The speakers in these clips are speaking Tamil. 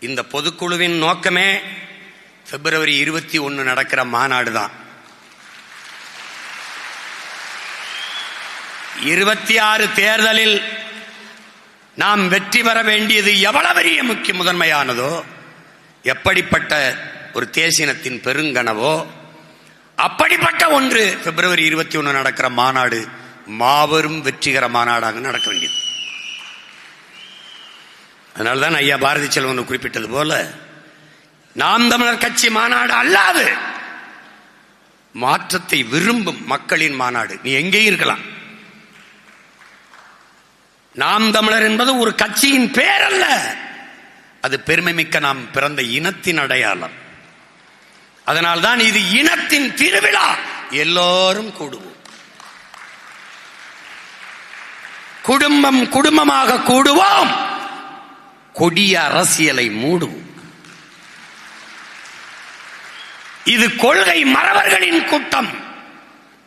இந்த பொதுக்குழுவின் நோக்கமே பிப்ரவரி 21 நடக்கிற மாநாடு தான். 26 தேர்தலில் நாம் வெற்றி பெற வேண்டியது எவ்வளவு பெரிய முக்கிய முதன்மையானதோ, எப்படிப்பட்ட ஒரு தேசினத்தின் பெருங்கனவோ, அப்படிப்பட்ட ஒன்று பிப்ரவரி 21 நடக்கிற மாநாடு மாபெரும் வெற்றிகர மாநாடாக நடக்க வேண்டியது. அதனால்தான் ஐயா பாரதி செல்வன் குறிப்பிட்டது போல, நாம் தமிழர் கட்சி மாநாடு அல்லாது மாற்றத்தை விரும்பும் மக்களின் மாநாடு. நீ எங்கே இருக்கலாம், நாம் தமிழர் என்பது ஒரு கட்சியின் பேர் அல்ல, அது பெருமை மிக்க நாம் பிறந்த இனத்தின் அடையாளம். அதனால்தான் இது இனத்தின் திருவிழா. எல்லோரும் கூடுவோம், குடும்பம் குடும்பமாக கூடுவோம், கொடிய அரசியலை மூடுவோம். இது கொள்கை மறவர்களின் கூட்டம்,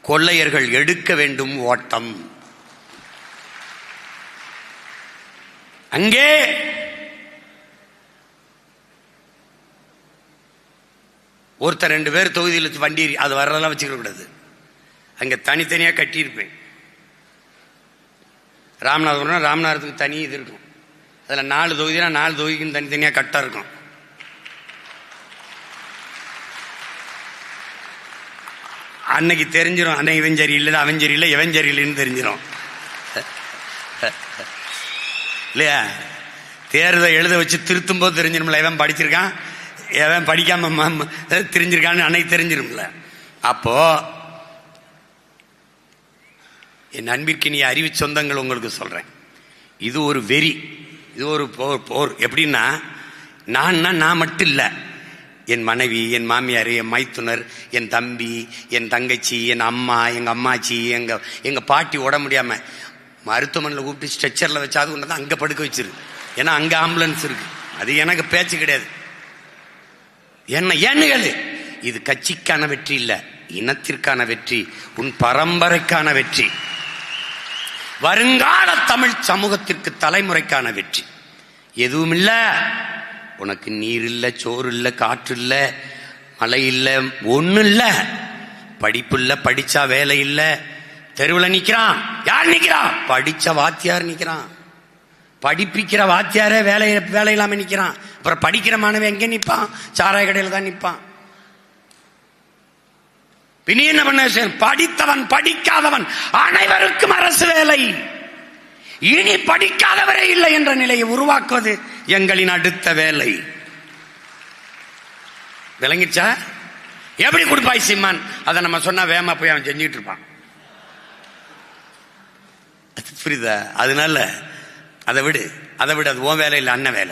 கொள்ளையர்கள் எடுக்க வேண்டும் ஓட்டம். அங்கே ஒருத்தர் 2 பேர் தொகுதியில் வண்டி அது வர்றதெல்லாம் வச்சுக்க கூடாது. அங்கே தனித்தனியாக கட்டியிருப்பேன். ராமநாதபுரம், ராமநாதத்துக்கு தனி இது இருக்கும். அதில் 4 தொகுதினா 4 தொகுதிக்கும் தனித்தனியாக கட்டா இருக்கும். அன்னைக்கு தெரிஞ்சிடும், அன்னைக்கு இவன் சரி இல்லை, அவன் சரி இல்லை, இவன் சரி இல்லைன்னு தெரிஞ்சிடும் இல்லையா? தேர்தல் எழுத வச்சு திருத்தும் போது தெரிஞ்சிடும்ல, எவன் படிச்சிருக்கான் எவன் படிக்காம தெரிஞ்சிருக்கான்னு அன்னைக்கு தெரிஞ்சிடும்ல. அப்போ என் அன்பிற்கினிய அறிவு சொந்தங்கள் உங்களுக்கு சொல்றேன், இது ஒரு வெறி, இது ஒரு போர். எப்படின்னா, நான் மட்டும் இல்லை, என் மனைவி, என் மாமியார், என் மைத்துனர், என் தம்பி, என் தங்கச்சி, என் அம்மா, எங்க அம்மாச்சி, எங்க பாட்டி உடம்பு முடியாம மருத்துவமனையில் கூப்பிட்டு ஸ்ட்ரெச்சர்ல வச்சாது ஒன்று அங்க படுக்க வச்சிரு. ஏன்னா அங்க ஆம்புலன்ஸ் இருக்கு. அது எனக்கு பேச்சு கிடையாது. ஏன்னு கேளு, இது கட்சிக்கான வெற்றி இல்ல, இனத்திற்கான வெற்றி, உன் பரம்பரைக்கான வெற்றி, வருங்கால தமிழ் சமூகத்திற்கு தலைமுறைக்கான வெற்றி. எதுவும் இல்ல, உனக்கு நீர் இல்ல, சோறு இல்ல, காற்று இல்ல, மழை இல்ல, ஒண்ணு இல்ல, படிப்பு இல்ல, படிச்சா வேலை இல்ல, தெருவில் நிக்கிறான். யார் நிக்கிறான்? படிச்ச வாத்தியார் நிக்கிறான். படிப்பிக்கிற வாத்தியாரே வேலை இல்லாம நிக்கிறான். அப்புறம் படிக்கிற மாணவன் எங்க நிப்பான்? சாராய கடையில் தான் நிப்பான். பின்ன என்ன பண்ண? படித்தவன் படிக்காதவன் அனைவருக்கும் அரசு வேலை. இனி படிக்காதவரே இல்லை என்ற நிலையை உருவாக்குவது எங்களின் அடுத்த வேலை. விளங்கிச்சா? எப்படி கொடுப்பாய் சீமான்? அதை நம்ம சொன்னா வேமா போய் அவன் செஞ்சுட்டு இருப்பான். புரியுதா? அதனால அதை விடு, அது உன் வேலை இல்லை, அண்ணன் வேலை.